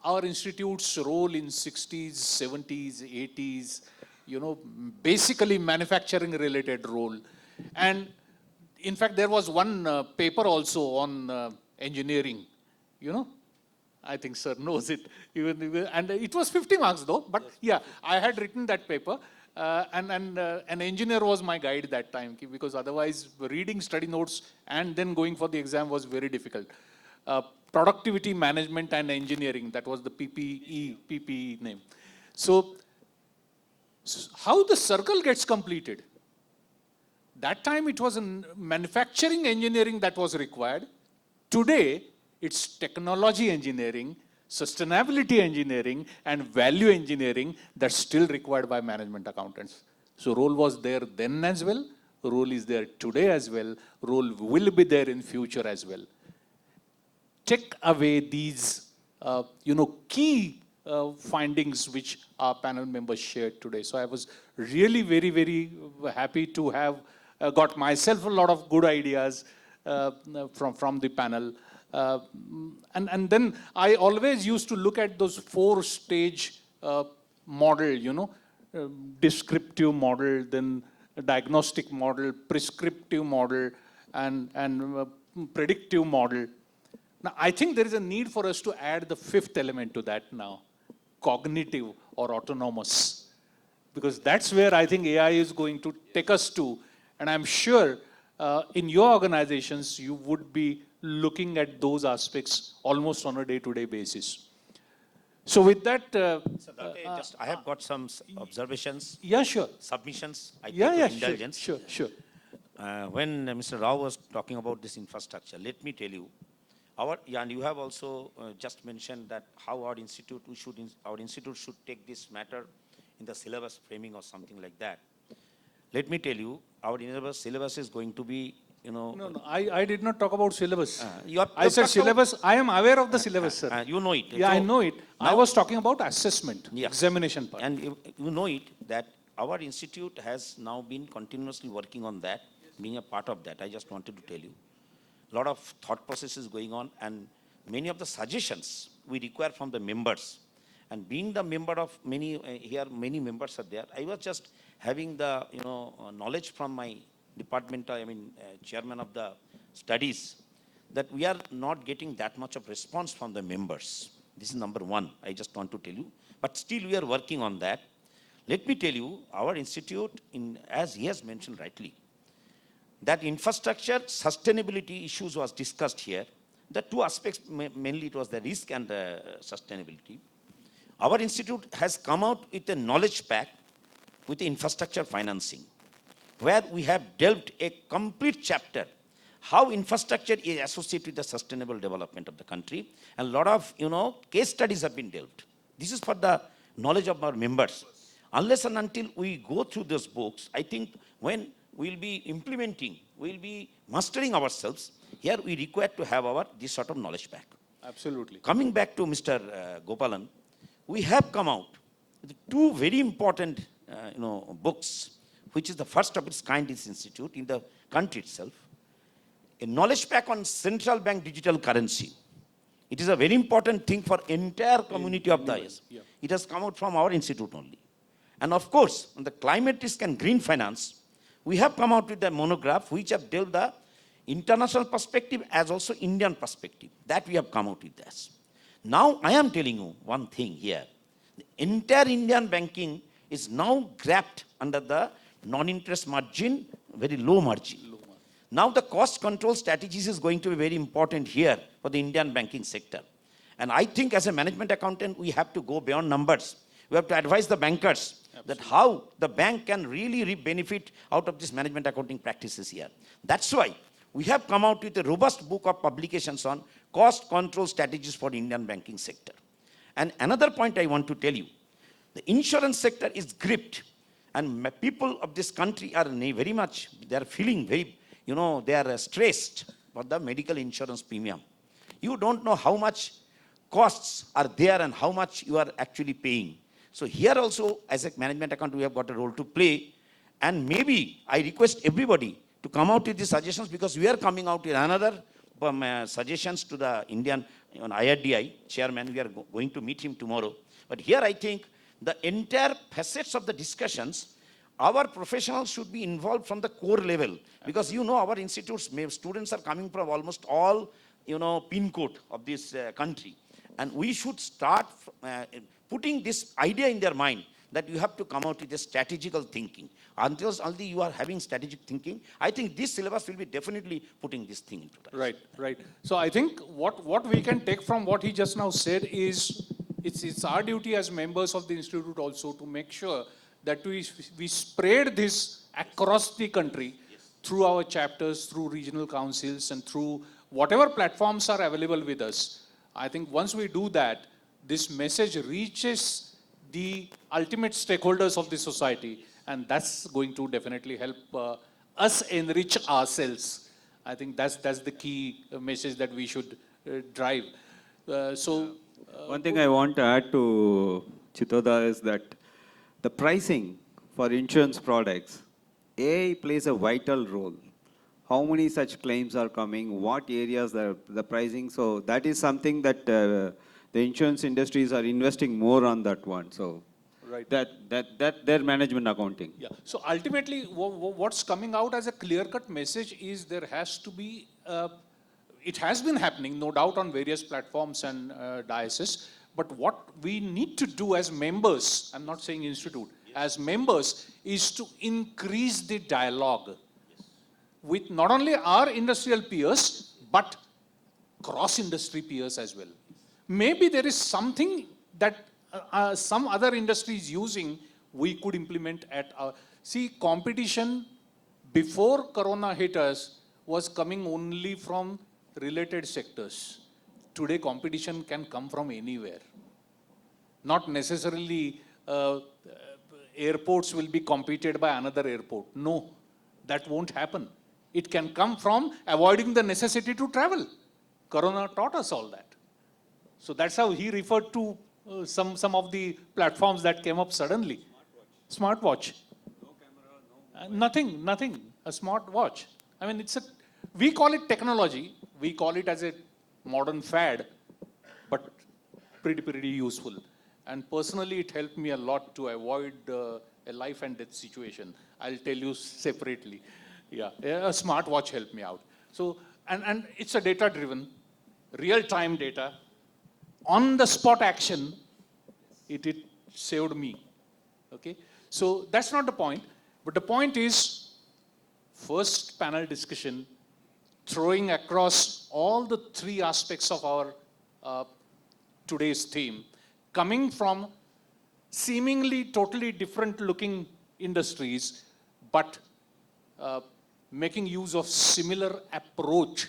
our institute's role in 60s, 70s, 80s, basically manufacturing related role. And in fact, there was one paper also on engineering, you know. I think sir knows it. And it was 50 marks though, but yeah, I had written that paper. And an engineer was my guide that time, because otherwise reading study notes and then going for the exam was very difficult. Productivity management and engineering, that was the PPE name. So how the circle gets completed? That time it was in manufacturing engineering that was required. Today, it's technology engineering, sustainability engineering, and value engineering that's still required by management accountants. So role was there then as well, role is there today as well, role will be there in future as well. Take away these, key findings which our panel members shared today. So I was really very, very happy to have got myself a lot of good ideas from the panel. And then I always used to look at those 4-stage model, descriptive model, then diagnostic model, prescriptive model, and predictive model. Now, I think there is a need for us to add the 5th element to that now, cognitive or autonomous, because that's where I think AI is going to take us to. And I'm sure in your organizations, you would be looking at those aspects almost on a day-to-day basis. So with that... I have got some observations. Yeah, sure. Submissions. I Yeah, take indulgence. sure. When Mr. Rao was talking about this infrastructure, let me tell you, and you have also just mentioned that how our institute should take this matter in the syllabus framing or something like that. Let me tell you, our syllabus is going to be, No, I did not talk about syllabus. I said syllabus. I am aware of the syllabus, sir. You know it. Yeah, so I know it. I was talking about assessment, examination part. And you know it, that our institute has now been continuously working on that, being a part of that. I just wanted to tell you. A lot of thought processes going on, and many of the suggestions we require from the members. And being the member of many, many members are there. I was just having the, knowledge from my department, chairman of the studies, that we are not getting that much of response from the members. This is number one, I just want to tell you. But still we are working on that. Let me tell you, our institute, as he has mentioned rightly, that infrastructure sustainability issues was discussed here. The 2 aspects, mainly it was the risk and the sustainability. Our institute has come out with a knowledge pack with the infrastructure financing, where we have delved a complete chapter how infrastructure is associated with the sustainable development of the country, and a lot of case studies have been delved. This is for the knowledge of our members. Unless and until we go through those books, I think when we'll be implementing, we'll be mastering ourselves, here we require to have this sort of knowledge pack. Absolutely. Coming back to Mr. Gopalan, we have come out with 2 very important books, which is the first of its kind in this institute, in the country itself. A knowledge pack on central bank digital currency. It is a very important thing for entire community of the IS. Yeah. It has come out from our institute only. And of course, on the climate risk and green finance, we have come out with a monograph which have dealt the international perspective as also Indian perspective. That we have come out with this. Now I am telling you one thing here. The entire Indian banking is now grabbed under the non-interest margin, very low margin. Now the cost control strategies is going to be very important here for the Indian banking sector. And I think as a management accountant, we have to go beyond numbers. We have to advise the bankers that how the bank can really benefit out of this management accounting practices here. That's why we have come out with a robust book of publications on cost control strategies for the Indian banking sector. And another point I want to tell you, the insurance sector is gripped, and people of this country are very much, they are feeling very, they are stressed for the medical insurance premium. You don't know how much costs are there and how much you are actually paying. So here also, as a management account, we have got a role to play. And maybe I request everybody to come out with these suggestions, because we are coming out with another suggestions to the Indian IRDI chairman. We are going to meet him tomorrow. But here I think the entire facets of the discussions, our professionals should be involved from the core level, because our institutes, students are coming from almost all pin code of this country, and we should start putting this idea in their mind that you have to come out with a strategical thinking. Until only you are having strategic thinking, I think this syllabus will be definitely putting this thing into that. Right. So I think what we can take from what he just now said is it's our duty as members of the institute also to make sure that we spread this across the country through our chapters, through regional councils, and through whatever platforms are available with us. I think once we do that, this message reaches the ultimate stakeholders of the society, and that's going to definitely help us enrich ourselves. I think that's the key message that we should drive. One thing I want to add to Chitoda is that the pricing for insurance products, AI plays a vital role. How many such claims are coming, what areas the pricing, so that is something that the insurance industries are investing more on that one. So Right. that their management accounting. Yeah. So ultimately, what's coming out as a clear-cut message is there has to be, it has been happening, no doubt, on various platforms and dioceses. But what we need to do as members, I'm not saying institute, as members, is to increase the dialogue with not only our industrial peers, but cross-industry peers as well. Maybe there is something that some other industry is using, we could implement at our... See, competition before Corona hit us was coming only from related sectors. Today, competition can come from anywhere. Not necessarily airports will be competed by another airport. No, that won't happen. It can come from avoiding the necessity to travel. Corona taught us all that. So that's how he referred to some of the platforms that came up suddenly. Smartwatch. No camera, no. Nothing. A smartwatch. I mean, we call it technology. We call it as a modern fad, but pretty useful. And personally, it helped me a lot to avoid a life and death situation. I'll tell you separately. Yeah, a smartwatch helped me out. So, and it's a data-driven, real-time data, on-the-spot action. It saved me. Okay, so that's not the point. But the point is, first panel discussion, throwing across all the three aspects of our today's theme, coming from seemingly totally different looking industries, but making use of similar approach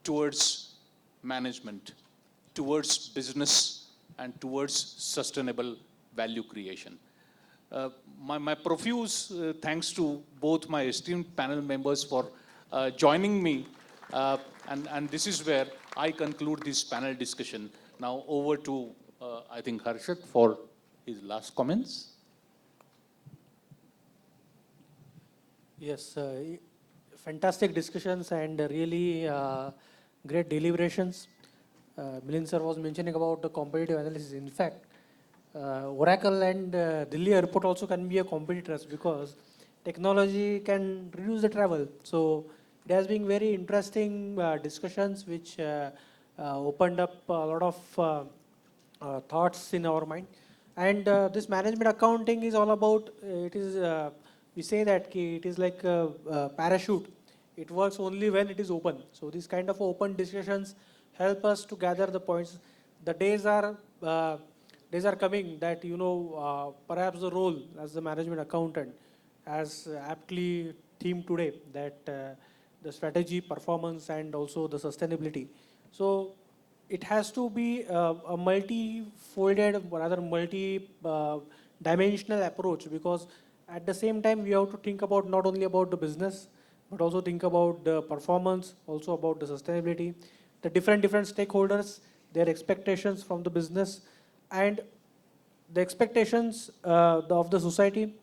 towards management, towards business, and towards sustainable value creation. My profuse thanks to both my esteemed panel members for joining me, and this is where I conclude this panel discussion. Now over to, I think, Harshit for his last comments. Yes, fantastic discussions and really great deliberations. Milind sir was mentioning about the competitive analysis. In fact, Oracle and Delhi Airport also can be a competitors because technology can reduce the travel. So it has been very interesting discussions which opened up a lot of thoughts in our mind. And this management accounting is all about, we say that it is like a parachute. It works only when it is open. So these kind of open discussions help us to gather the points. The days are coming that, perhaps the role as the management accountant, as aptly themed today, that the strategy, performance, and also the sustainability. So it has to be a multi-folded, rather multi-dimensional approach, because at the same time we have to think about not only about the business, but also think about the performance, also about the sustainability, the different stakeholders, their expectations from the business, and the expectations of the society.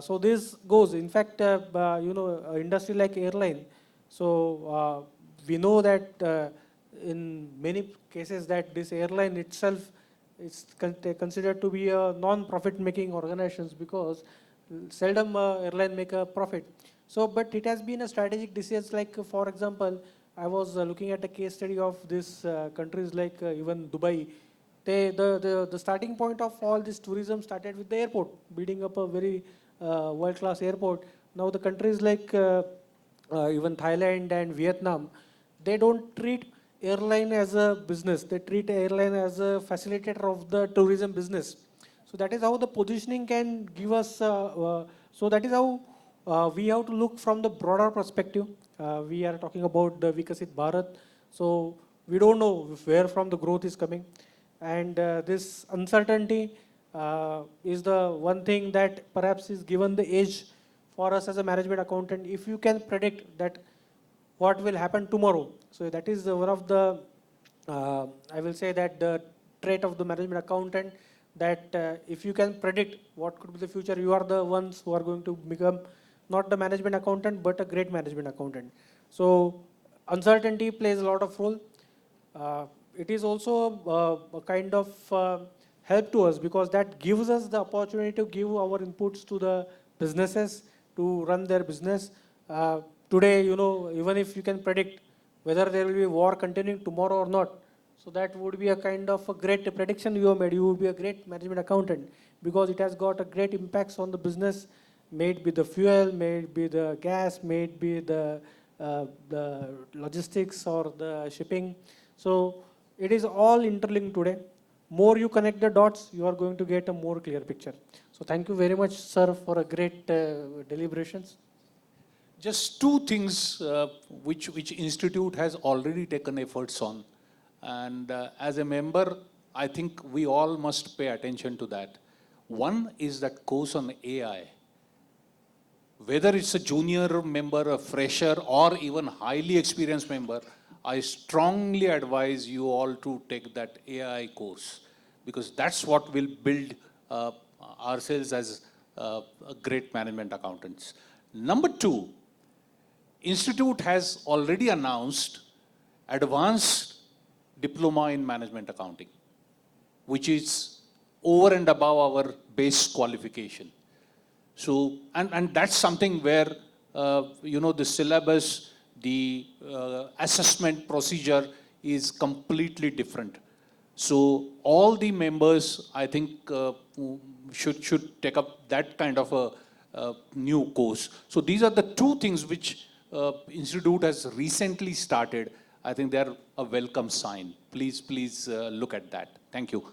So this goes, in fact, industry like airline, so we know that in many cases that this airline itself is considered to be a non-profit making organizations because seldom airline make a profit. So, but it has been a strategic decision. Like for example, I was looking at a case study of this countries like even Dubai. The starting point of all this tourism started with the airport, building up a very world-class airport. Now the countries like even Thailand and Vietnam, they don't treat airline as a business. They treat airline as a facilitator of the tourism business. So that is how the positioning can give us. So that is how we have to look from the broader perspective. We are talking about the Vikasit Bharat. So we don't know where from the growth is coming. And this uncertainty is the one thing that perhaps is given the edge for us as a management accountant. If you can predict that what will happen tomorrow. So that is one of the, I will say that the trait of the management accountant, that if you can predict what could be the future, you are the ones who are going to become not the management accountant, but a great management accountant. So uncertainty plays a lot of role. It is also a kind of help to us because that gives us the opportunity to give our inputs to the businesses to run their business. Today, you know, even if you can predict whether there will be war continuing tomorrow or not, so that would be a kind of a great prediction you have made. You would be a great management accountant because it has got a great impacts on the business, may it be the fuel, may it be the gas, may it be the logistics or the shipping. So it is all interlinked today. More you connect the dots, you are going to get a more clear picture. So thank you very much, sir, for a great deliberations. Just two things which institute has already taken efforts on. And as a member, I think we all must pay attention to that. One is that course on AI. Whether it's a junior member, a fresher, or even highly experienced member, I strongly advise you all to take that AI course because that's what will build ourselves as great management accountants. Number two, Institute has already announced advanced diploma in management accounting, which is over and above our base qualification. So, and that's something where, the syllabus, the assessment procedure is completely different. So all the members, I think, should take up that kind of a new course. So these are the two things which Institute has recently started. I think they're a welcome sign. Please look at that. Thank you.